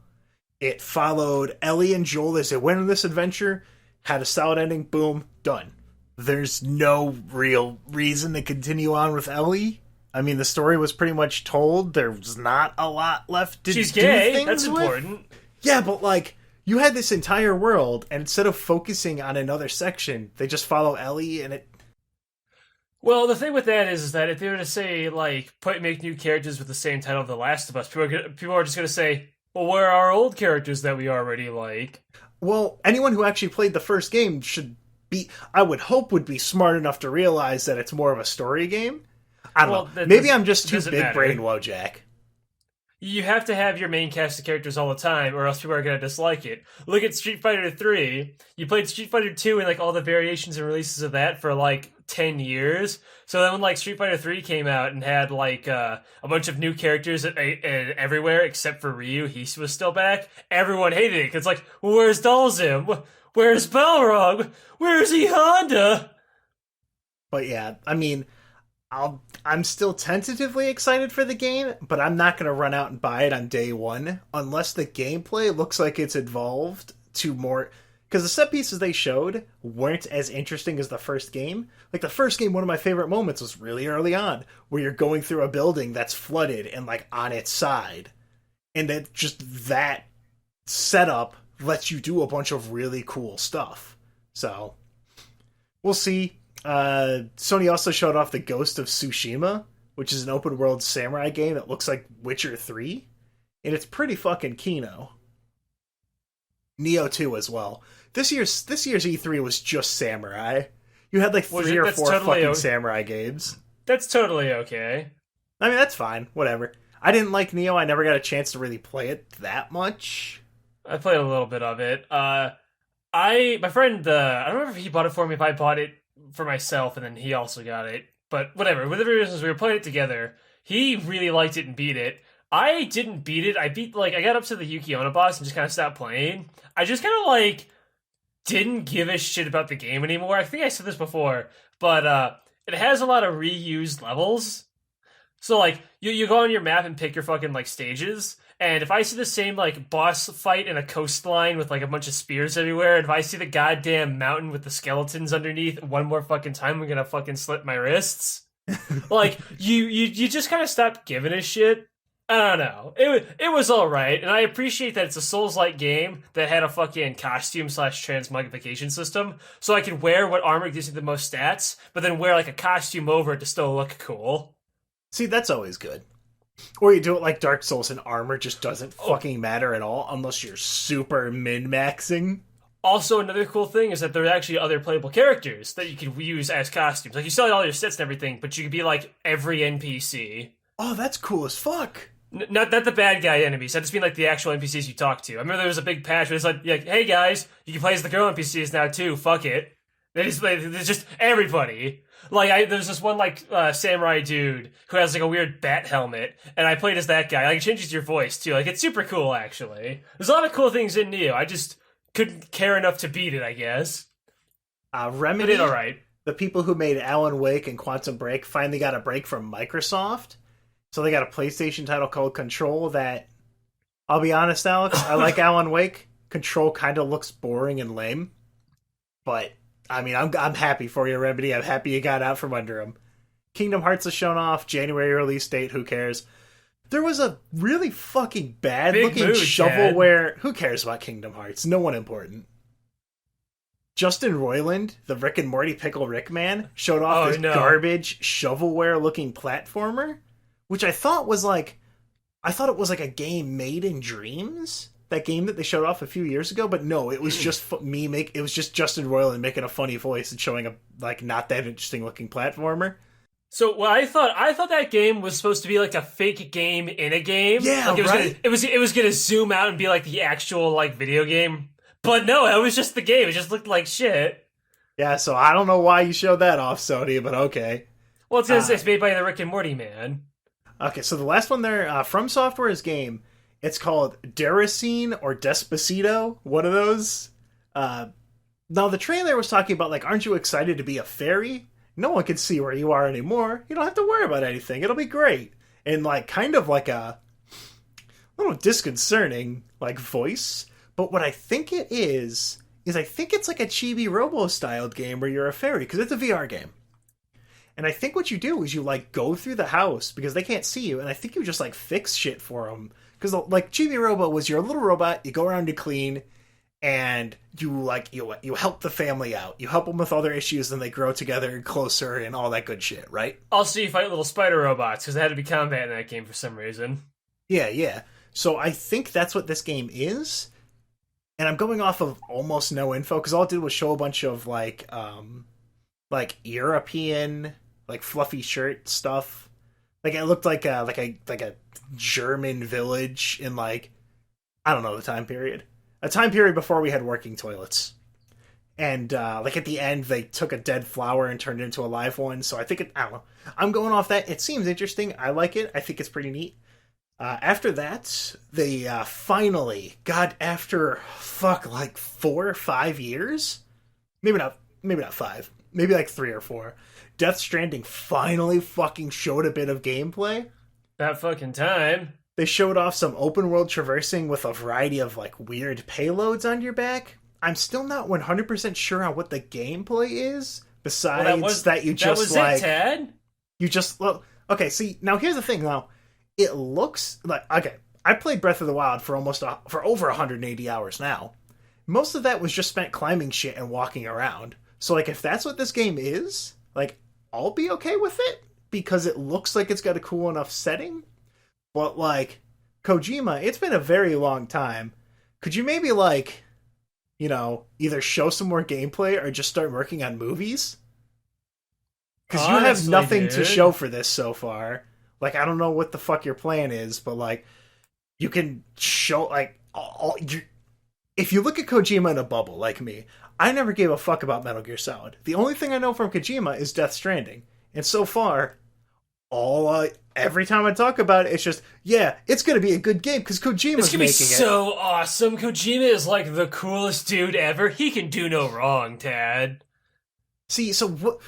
It followed Ellie and Joel as they went on this adventure, had a solid ending, boom, done. There's no real reason to continue on with Ellie. I mean, the story was pretty much told. There's not a lot left to do. She's gay, things that's with. important. Yeah, but like, you had this entire world, and instead of focusing on another section, they just follow Ellie, and it... Well, the thing with that is that if they were to say, like, make new characters with the same title of The Last of Us, people are just going to say, well, where are our old characters that we already like? Well, anyone who actually played the first game would be smart enough to realize that it's more of a story game. I don't know. Maybe I'm just too big brain, Wojak. You have to have your main cast of characters all the time, or else people are going to dislike it. Look at Street Fighter 3. You played Street Fighter 2 and like all the variations and releases of that for like 10 years. So then when like Street Fighter 3 came out and had like a bunch of new characters everywhere except for Ryu, he was still back, everyone hated it. Cause like, well, where's Dalsim? Where's Balrog? Where's E Honda? But yeah, I mean... I'm still tentatively excited for the game, but I'm not going to run out and buy it on day one unless the gameplay looks like it's evolved to more... Because the set pieces they showed weren't as interesting as the first game. Like, the first game, one of my favorite moments was really early on, where you're going through a building that's flooded and, like, on its side. And that setup lets you do a bunch of really cool stuff. So, we'll see. Sony also showed off the Ghost of Tsushima, which is an open world samurai game that looks like Witcher 3, and it's pretty fucking kino. Neo 2 as well. This year's E3 was just samurai. You had like three or four fucking samurai games. That's totally okay. I mean, that's fine. Whatever. I didn't like Neo. I never got a chance to really play it that much. I played a little bit of it. My friend, I don't remember if he bought it for me, if I bought it for myself, and then he also got it. But whatever, whatever reasons, we were playing it together. He really liked it and beat it. I didn't beat it. I got up to the Yuki Onna boss and just kind of stopped playing. I just kind of, didn't give a shit about the game anymore. I think I said this before, but, it has a lot of reused levels. So, you go on your map and pick your fucking, stages, and if I see the same, boss fight in a coastline with, a bunch of spears everywhere, and if I see the goddamn mountain with the skeletons underneath one more fucking time, I'm gonna fucking slit my wrists. You just kind of stop giving a shit. I don't know. It was alright, and I appreciate that it's a Souls-like game that had a fucking costume/transmogrification system, so I could wear what armor gives me the most stats, but then wear, a costume over it to still look cool. See, that's always good. Or you do it like Dark Souls and armor just doesn't fucking matter at all unless you're super min-maxing. Also, another cool thing is that there are actually other playable characters that you can use as costumes. You sell all your sets and everything, but you can be every NPC. Oh, that's cool as fuck. Not the bad guy enemies. I just mean the actual NPCs you talk to. I remember there was a big patch where it's hey guys, you can play as the girl NPCs now too. Fuck it. It's just everybody. There's this one samurai dude who has a weird bat helmet, and I played as that guy. It changes your voice too. It's super cool actually. There's a lot of cool things in Neo. I just couldn't care enough to beat it, I guess. Remedy, but it alright. The people who made Alan Wake and Quantum Break finally got a break from Microsoft. So they got a PlayStation title called Control that, I'll be honest, Alex, I like Alan Wake. Control kind of looks boring and lame. But, I mean, I'm happy for you, Remedy. I'm happy you got out from under them. Kingdom Hearts is shown off. January release date, who cares? There was a really fucking bad-looking shovelware... Who cares about Kingdom Hearts? No one important. Justin Roiland, the Rick and Morty Pickle Rick man, showed off this garbage shovelware-looking platformer, which I thought was I thought it was a game made in dreams. That game that they showed off a few years ago, but no, it was just it was just Justin Roiland making a funny voice and showing a not that interesting looking platformer. So I thought that game was supposed to be a fake game in a game. Yeah, it was gonna zoom out and be the actual video game. But no, it was just the game. It just looked like shit. Yeah, so I don't know why you showed that off, Sony, but okay. Well, it's made by the Rick and Morty man. Okay, so the last one there, From Software's game, it's called Deracine or Despacito, one of those. Now, the trailer was talking about, aren't you excited to be a fairy? No one can see where you are anymore. You don't have to worry about anything. It'll be great. And, kind of a little disconcerting, voice. But what I think it is I think it's a chibi-robo styled game where you're a fairy, because it's a VR game. And I think what you do is you, go through the house, because they can't see you, and I think you just, fix shit for them. Because, chibi-robo was your little robot, you go around to clean, and you, you help the family out. You help them with all their issues, and they grow together and closer and all that good shit, right? Also, you fight little spider robots, because there had to be combat in that game for some reason. Yeah. So I think that's what this game is. And I'm going off of almost no info, because all it did was show a bunch of, European... fluffy shirt stuff. It looked like a German village in I don't know the time period. A time period before we had working toilets. And at the end they took a dead flower and turned it into a live one. So I think I don't know. I'm going off that. It seems interesting. I like it. I think it's pretty neat. After that, they finally got after 4 or 5 years. Maybe not 5. Maybe 3 or 4. Death Stranding finally fucking showed a bit of gameplay. That fucking time. They showed off some open world traversing with a variety of weird payloads on your back. I'm still not 100% sure on what the gameplay is. Besides that you just that was it, Tad? You just okay. See, now here's the thing. Now it looks okay. I played Breath of the Wild for over 180 hours now. Most of that was just spent climbing shit and walking around. So if that's what this game is, I'll be okay with it, because it looks like it's got a cool enough setting. But, Kojima, it's been a very long time. Could you maybe, either show some more gameplay or just start working on movies? Because you have Honestly, nothing to dude. show for this so far. Like, I don't know what the fuck your plan is, but, like, you can show, like, if you look at Kojima in a bubble, like me, I never gave a fuck about Metal Gear Solid. The only thing I know from Kojima is Death Stranding. And so far, every time I talk about it, it's just, yeah, it's going to be a good game because Kojima's It's gonna be making so awesome. Kojima is like the coolest dude ever. He can do no wrong, Tad. See, so what?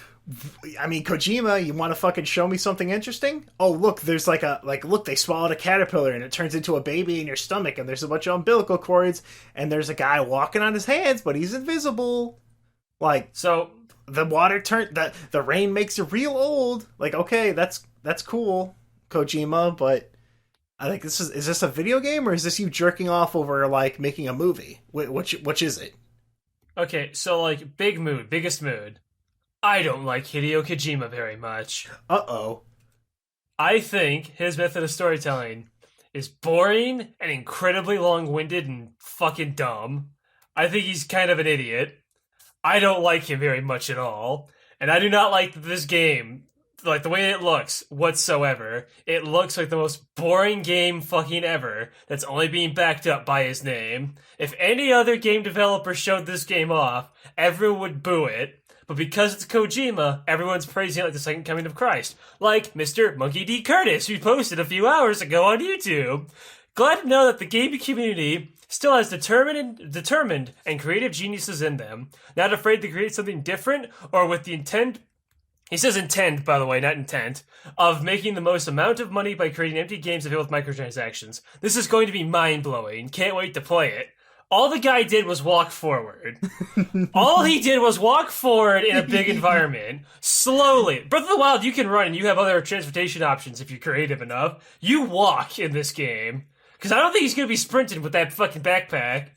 I mean, Kojima, you want to fucking show me something interesting? Oh, look, there's look, they swallowed a caterpillar and it turns into a baby in your stomach, and there's a bunch of umbilical cords, and there's a guy walking on his hands, but he's invisible. Like, So the water the rain makes you real old. Like, okay, that's cool, Kojima, but I think is this a video game or is this you jerking off over like making a movie? Which is it? okay, so like biggest mood. I don't like Hideo Kojima very much. Uh-oh. I think his method of storytelling is boring and incredibly long-winded and fucking dumb. I think he's kind of an idiot. I don't like him very much at all. And I do not like this game, like the way it looks whatsoever. It looks like the most boring game fucking ever that's only being backed up by his name. If any other game developer showed this game off, everyone would boo it. But because it's Kojima, everyone's praising it like the second coming of Christ. Like Mr. Monkey D. Curtis, who posted a few hours ago on YouTube. Glad to know that the gaming community still has determined and creative geniuses in them, not afraid to create something different or with the intent, he says intent, by the way, not intent, of making the most amount of money by creating empty games that fill with microtransactions. This is going to be mind-blowing. Can't wait to play it. All the guy did was walk forward. All he did was walk forward in a big environment, slowly. Breath of the Wild, you can run and you have other transportation options if you're creative enough. You walk in this game. Because I don't think he's going to be sprinting with that fucking backpack.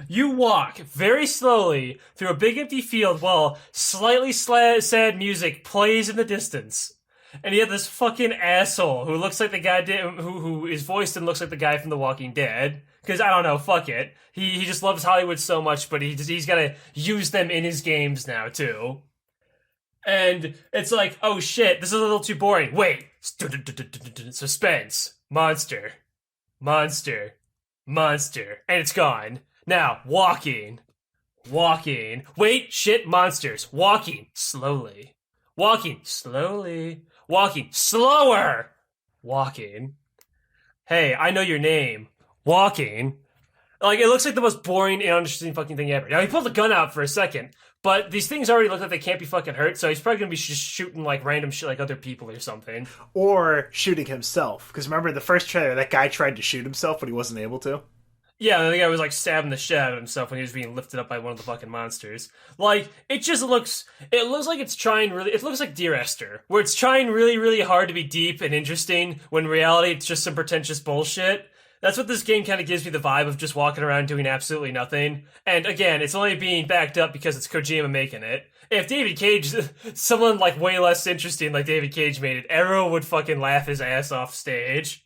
You walk very slowly through a big empty field while slightly sad music plays in the distance. And you have this fucking asshole who looks like the guy who is voiced and looks like the guy from The Walking Dead. Because, I don't know, fuck it. He just loves Hollywood so much, but he's got to use them in his games now, too. And it's like, oh shit, this is a little too boring. Wait. Suspense. Monster. And it's gone. Now, walking. Wait, shit, monsters. Walking. Slowly. Walking slower. Walking. Hey, I know your name. Walking. Like, it looks like the most boring and uninteresting fucking thing ever. Now, he pulled the gun out for a second, but these things already look like they can't be fucking hurt, so he's probably gonna be just shooting, like, random shit like other people or something. Or shooting himself. Because remember in the first trailer, that guy tried to shoot himself, but he wasn't able to. Yeah, the guy was, like, stabbing the shit out of himself when he was being lifted up by one of the fucking monsters. Like, it looks like it's trying really, it looks like Dear Esther, where it's trying really, really hard to be deep and interesting, when in reality it's just some pretentious bullshit. That's what this game kind of gives me the vibe of, just walking around doing absolutely nothing. And again, it's only being backed up because it's Kojima making it. If David Cage, someone like way less interesting like David Cage made it, everyone would fucking laugh his ass off stage.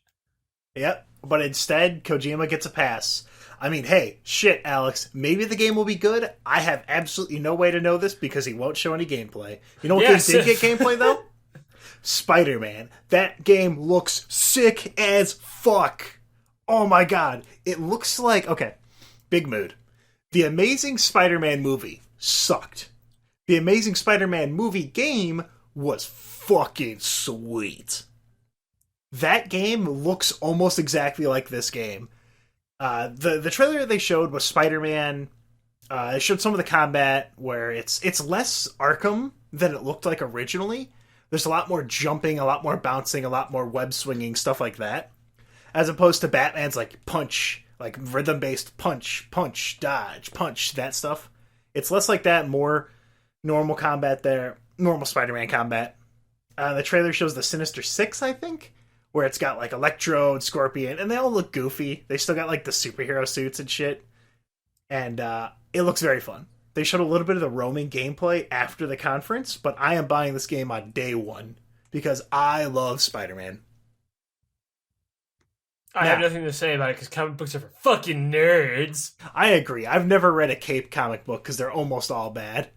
Yep, but instead, Kojima gets a pass. I mean, hey, shit, Alex, maybe the game will be good. I have absolutely no way to know this because he won't show any gameplay. You know what Yes. game did get gameplay, though? Spider-Man. That game looks sick as fuck. Oh my god. It looks like... Okay, big mood. The Amazing Spider-Man movie sucked. The Amazing Spider-Man movie game was fucking sweet. That game looks almost exactly like this game. The trailer they showed was Spider-Man. It showed some of the combat where it's less Arkham than it looked like originally. There's a lot more jumping, a lot more bouncing, a lot more web swinging, stuff like that. As opposed to Batman's like punch, like rhythm-based punch, dodge, punch, that stuff. It's less like that, more normal combat there, normal Spider-Man combat. The trailer shows the Sinister Six, I think, where it's got like Electro and Scorpion, and they all look goofy. They still got like the superhero suits and shit. And it looks very fun. They showed a little bit of the roaming gameplay after the conference, but I am buying this game on day one because I love Spider-Man. I have nothing to say about it because comic books are for fucking nerds. I agree. I've never read a Cape comic book because they're almost all bad.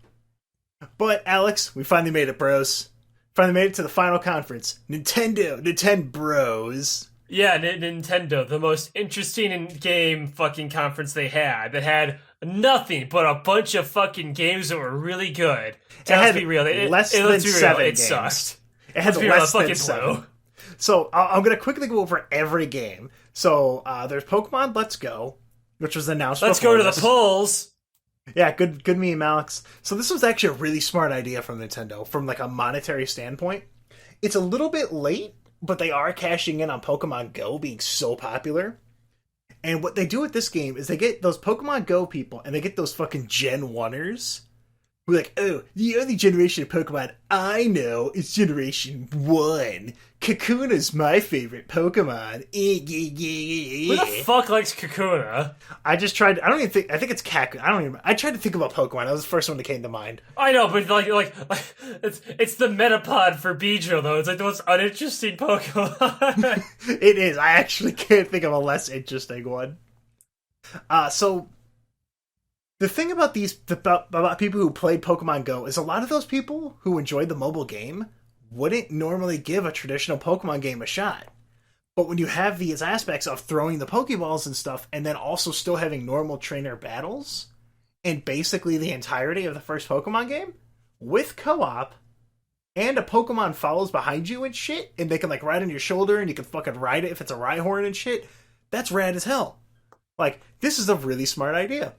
But, Alex, we finally made it, bros. Finally made it to the final conference. Nintendo Bros. Yeah, Nintendo, the most interesting in-game fucking conference they had, that had nothing but a bunch of fucking games that were really good. Let's be real, less than 7 it games. sucked. It had Let's be less real, than it fucking 7. blew. So I'm going to quickly go over every game. So there's Pokemon Let's Go, which was announced Let's before go to this. the polls. Yeah, good meme, Alex. So this was actually a really smart idea from Nintendo from like a monetary standpoint. It's a little bit late, but they are cashing in on Pokemon Go being so popular. And what they do with this game is they get those Pokemon Go people and they get those fucking Gen 1ers who are like, oh, the only generation of Pokemon I know is Generation 1. Kakuna's my favorite Pokemon. Who the fuck likes Kakuna? I think it's Kakuna. I tried to think about Pokemon. That was the first one that came to mind. I know, but like it's the Metapod for Beedrill, though. It's like the most uninteresting Pokemon. It is. I actually can't think of a less interesting one. So the thing about about people who played Pokemon Go is a lot of those people who enjoyed the mobile game wouldn't normally give a traditional Pokemon game a shot. But when you have these aspects of throwing the Pokeballs and stuff, and then also still having normal trainer battles, and basically the entirety of the first Pokemon game, with co-op, and a Pokemon follows behind you and shit, and they can like ride on your shoulder, and you can fucking ride it if it's a Rhyhorn and shit, that's rad as hell. Like, this is a really smart idea.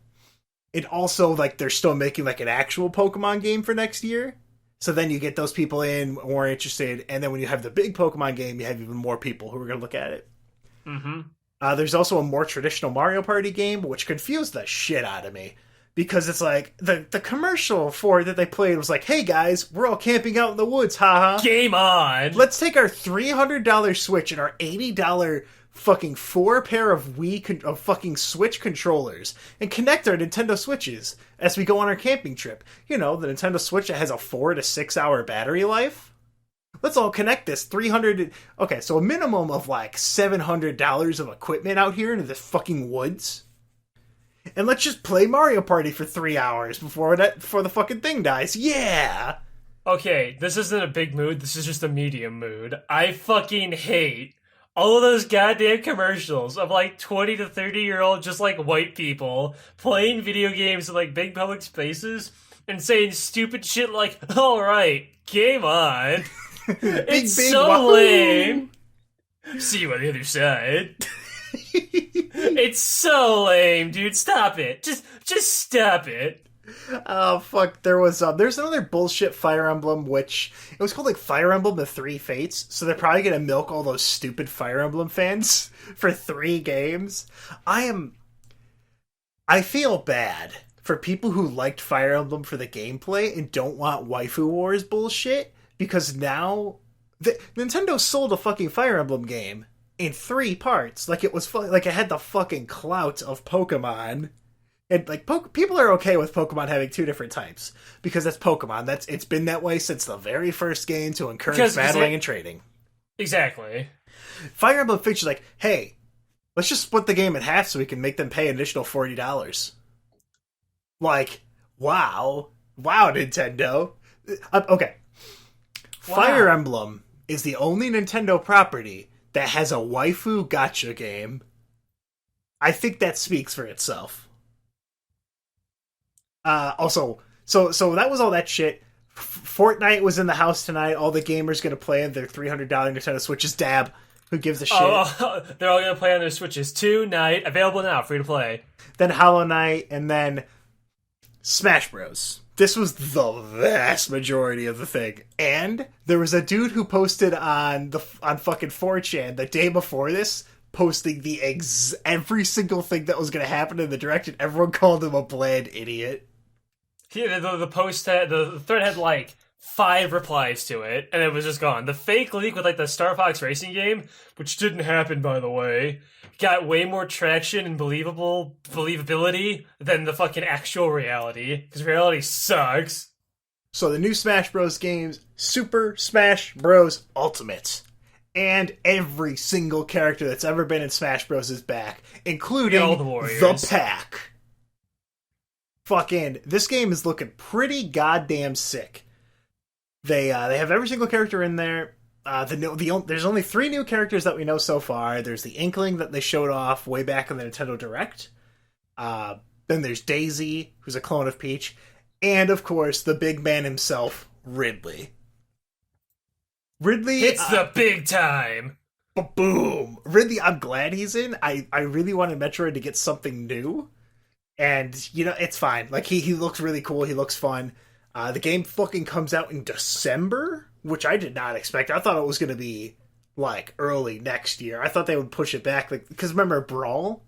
It also, like, they're still making like an actual Pokemon game for next year. So then you get those people in, more interested, and then when you have the big Pokemon game, you have even more people who are going to look at it. Mm-hmm. There's also a more traditional Mario Party game, which confused the shit out of me. Because it's like, the commercial for it that they played was like, hey guys, we're all camping out in the woods, haha. Game on! Let's take our $300 Switch and our $80 fucking 4 pair of fucking Switch controllers and connect our Nintendo Switches as we go on our camping trip. You know, the Nintendo Switch that has a 4 to 6 hour battery life. Let's all connect this Okay, so a minimum of like $700 of equipment out here into the fucking woods. And let's just play Mario Party for 3 hours before the fucking thing dies. Yeah! Okay, this isn't a big mood, this is just a medium mood. I fucking hate all of those goddamn commercials of like 20 to 30-year-old just like white people playing video games in like big public spaces and saying stupid shit like, alright, game on. It's so wahoo. lame. See you on the other side. It's so lame, dude. Stop it. Just stop it. Oh, fuck. There's another bullshit Fire Emblem, which it was called like Fire Emblem The Three Fates, so they're probably going to milk all those stupid Fire Emblem fans for 3 games. I feel bad for people who liked Fire Emblem for the gameplay and don't want Waifu Wars bullshit, because now Nintendo sold a fucking Fire Emblem game in 3 parts, like it was like it had the fucking clout of Pokemon. And like people are okay with Pokemon having 2 different types because that's Pokemon. It's been that way since the very first game to encourage battling and trading. Exactly. Fire Emblem features like, hey, let's just split the game in half so we can make them pay an additional $40. Like, wow, Nintendo. Okay, wow. Fire Emblem is the only Nintendo property that has a waifu gacha game. I think that speaks for itself. Also, so that was all that shit. Fortnite was in the house tonight. All the gamers gonna play on their $300 Nintendo Switches. Dab. Who gives a shit? They're all gonna play on their Switches tonight. Available now, free to play. Then Hollow Knight, and then Smash Bros. This was the vast majority of the thing. And there was a dude who posted on fucking 4chan the day before this, posting every single thing that was going to happen in the direction. Everyone called him a bland idiot. Yeah, the thread had like 5 replies to it, and it was just gone. The fake leak with like the Star Fox racing game, which didn't happen by the way, got way more traction and believability than the fucking actual reality, because reality sucks. So the new Smash Bros. Games, Super Smash Bros. Ultimate. And every single character that's ever been in Smash Bros. Is back, including the pack. Fucking, this game is looking pretty goddamn sick. They have every single character in there. There's only 3 new characters that we know so far. There's the Inkling that they showed off way back in the Nintendo Direct. Then there's Daisy, who's a clone of Peach. And, of course, the big man himself, Ridley. Ridley... It's the big time! Boom! Ridley, I'm glad he's in. I really wanted Metroid to get something new. And, it's fine. Like, he looks really cool. He looks fun. The game fucking comes out in December, which I did not expect. I thought it was going to be, like, early next year. I thought they would push it back. Because remember, Brawl?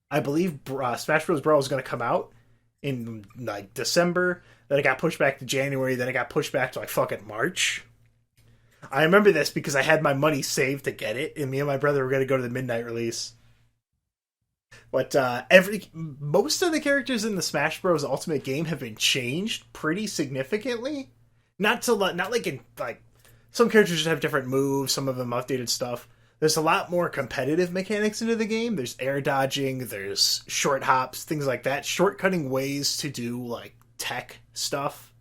I believe Smash Bros. Brawl was going to come out in, like, December. Then it got pushed back to January. Then it got pushed back to, like, fucking March. I remember this because I had my money saved to get it, and me and my brother were going to go to the midnight release. But most of the characters in the Smash Bros. Ultimate game have been changed pretty significantly. Not like in like some characters just have different moves, some of them updated stuff. There's a lot more competitive mechanics into the game. There's air dodging, there's short hops, things like that. Shortcutting ways to do like tech stuff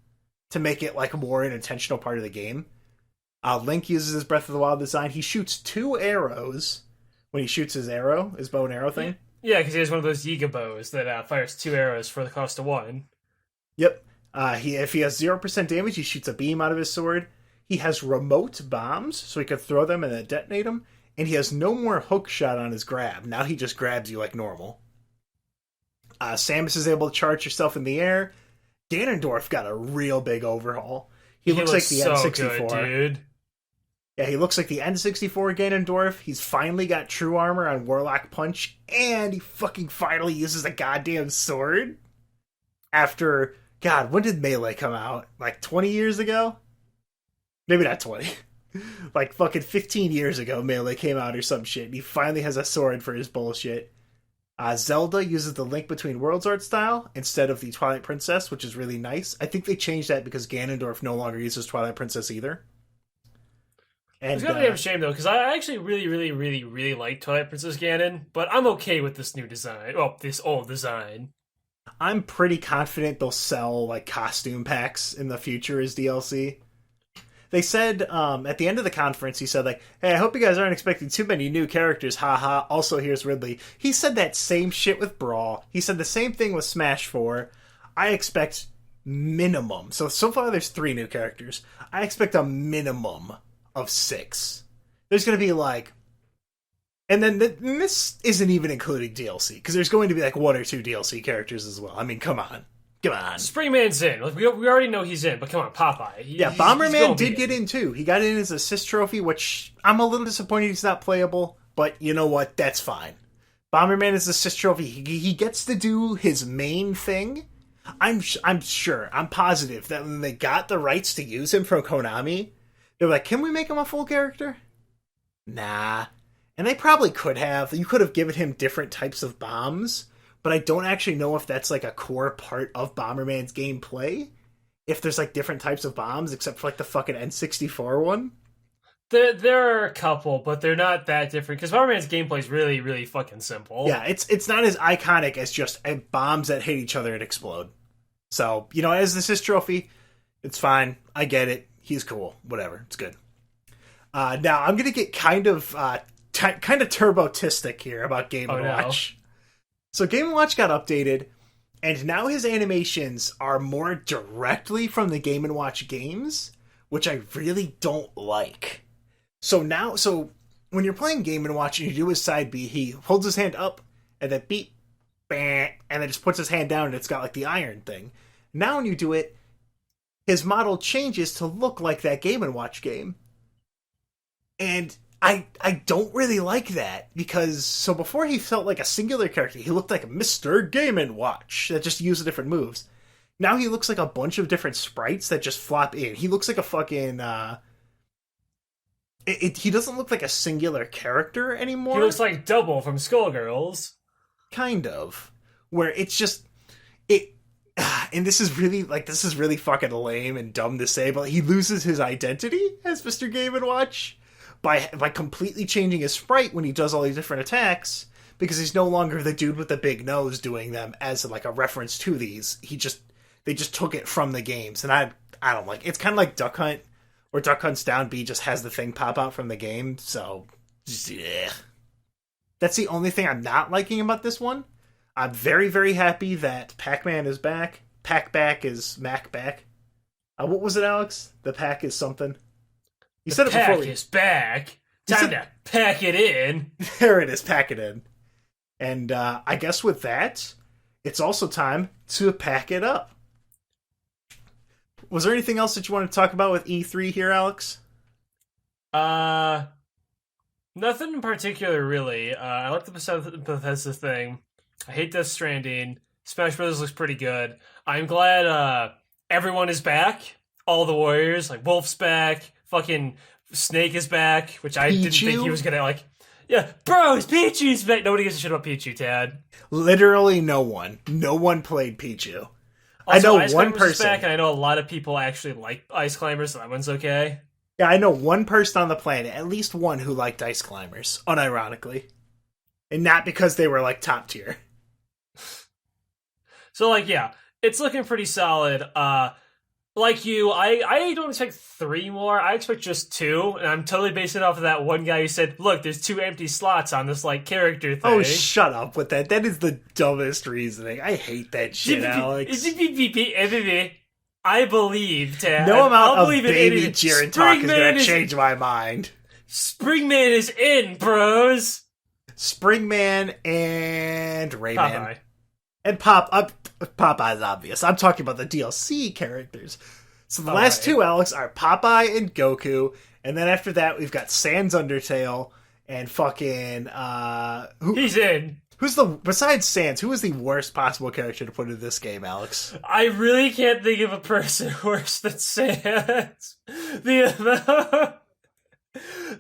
to make it like more an intentional part of the game. Link uses his Breath of the Wild design. He shoots 2 arrows when he shoots his bow and arrow thing. Yeah, because he has one of those Yiga bows that fires 2 arrows for the cost of 1. Yep. If he has 0% damage, he shoots a beam out of his sword. He has remote bombs, so he can throw them and then detonate them. And he has no more hook shot on his grab. Now he just grabs you like normal. Samus is able to charge herself in the air. Ganondorf got a real big overhaul. He looks like the so N64. Good, dude. Yeah, he looks like the N64 Ganondorf. He's finally got true armor on Warlock Punch, and he fucking finally uses a goddamn sword. After, God, when did Melee come out? Like 20 years ago? Maybe not 20. Like fucking 15 years ago, Melee came out or some shit, and he finally has a sword for his bullshit. Zelda uses the Link Between Worlds art style instead of the Twilight Princess, which is really nice. I think they changed that because Ganondorf no longer uses Twilight Princess either. And, it's gonna be a shame though, because I actually really like Twilight Princess Ganon, but I'm okay with this new design. Well, this old design. I'm pretty confident they'll sell like costume packs in the future as DLC. They said at the end of the conference, he said like, "Hey, I hope you guys aren't expecting too many new characters. Haha. Also, here's Ridley." He said that same shit with Brawl. He said the same thing with Smash 4. I expect minimum. So far there's 3 new characters. I expect a minimum of 6. There's going to be like, and then this isn't even including DLC because there's going to be like 1 or 2 DLC characters as well. I mean, come on. Springman's in. Like, we already know he's in, but come on, Popeye. Bomberman did get in too. He got in as assist trophy, which I'm a little disappointed he's not playable, but you know what? That's fine. Bomberman is assist trophy. He gets to do his main thing. I'm positive that when they got the rights to use him from Konami, they're like, can we make him a full character? Nah. And they probably could have. You could have given him different types of bombs, but I don't actually know if that's like a core part of Bomberman's gameplay. If there's like different types of bombs, except for like the fucking N64 one. There are a couple, but they're not that different, because Bomberman's gameplay is really fucking simple. Yeah, it's not as iconic as just bombs that hit each other and explode. So, as the assist trophy, it's fine. I get it. He's cool. Whatever. It's good. Now, I'm going to get kind of turbo-tistic here about Game & Watch. No. So Game & Watch got updated, and now his animations are more directly from the Game & Watch games, which I really don't like. So when you're playing Game & Watch and you do his side B, he holds his hand up, and then beep, bang, and then just puts his hand down, and it's got like the iron thing. Now when you do it, his model changes to look like that Game & Watch game. And I don't really like that, because before he felt like a singular character, he looked like Mr. Game & Watch that just used different moves. Now he looks like a bunch of different sprites that just flop in. He looks like a fucking he doesn't look like a singular character anymore. He looks like Double from Skullgirls. Kind of. Where it's just and this is really fucking lame and dumb to say, but he loses his identity as Mr. Game & Watch by completely changing his sprite when he does all these different attacks, because he's no longer the dude with the big nose doing them as like a reference to these. They just took it from the games, and I don't like it. It's kind of like Duck Hunt, where Duck Hunts Down, B just has the thing pop out from the game, so yeah. That's the only thing I'm not liking about this one. I'm very, very happy that Pac-Man is back. Pac-Back is Mac-back. What was it, Alex? The pack is something. You said it before. Pack is back. Time to pack it in. There it is, pack it in. And I guess with that, it's also time to pack it up. Was there anything else that you want to talk about with E3 here, Alex? Nothing in particular, really. I like the Bethesda thing. I hate Death Stranding. Smash Bros. Looks pretty good. I'm glad everyone is back. All the warriors. Like, Wolf's back. Fucking Snake is back, which I didn't think he was gonna, like... Yeah, bros, Pichu's back! Nobody gives a shit about Pichu, Tad. Literally no one. No one played Pichu. Also, I know Ice one Climbers person. Is back, and I know a lot of people actually like Ice Climbers, so that one's okay. Yeah, I know one person on the planet, at least one, who liked Ice Climbers, unironically. And not because they were, like, top tier. So, like, yeah, it's looking pretty solid. Like you, I don't expect 3 more. I expect just 2, and I'm totally basing it off of that one guy who said, look, there's 2 empty slots on this, like, character thing. Oh, shut up with that. That is the dumbest reasoning. I hate that shit, Alex. I believe, Tad. No amount I'll of believe baby it. Jiren talk is going to change my mind. Springman is in, bros. Springman and Rayman. Popeye. And Popeye's obvious. I'm talking about the DLC characters. So the last 2, Alex, are Popeye and Goku. And then after that, we've got Sans Undertale and fucking... He's in. Besides Sans, who is the worst possible character to put in this game, Alex? I really can't think of a person worse than Sans. The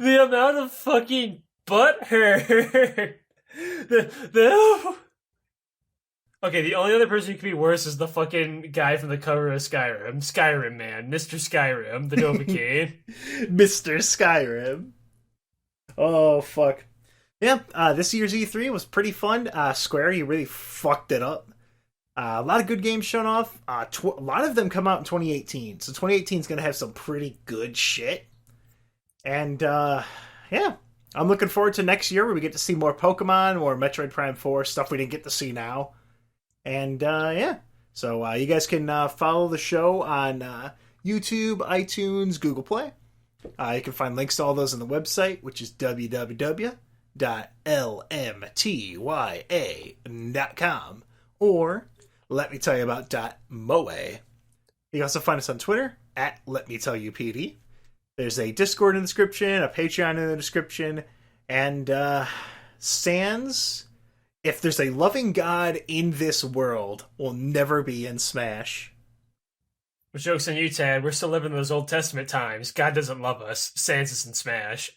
amount of fucking butt hurt. Okay, the only other person who could be worse is the fucking guy from the cover of Skyrim. Skyrim Man. Mr. Skyrim, the Novocaine. Mr. Skyrim. Oh, fuck. Yeah, this year's E3 was pretty fun. Square, you really fucked it up. A lot of good games shown off. A lot of them come out in 2018. So 2018 is going to have some pretty good shit. And, yeah. I'm looking forward to next year where we get to see more Pokemon, or Metroid Prime 4, stuff we didn't get to see now. And, yeah. So, you guys can follow the show on YouTube, iTunes, Google Play. You can find links to all those on the website, which is www.LMTYA.com. Or, let me tell you about .moe. You can also find us on Twitter, at LetMeTellYouPD. There's a Discord in the description, a Patreon in the description, and, Sans... If there's a loving God in this world, will never be in Smash. Joke's on you, Tad. We're still living in those Old Testament times. God doesn't love us. Sans is in Smash.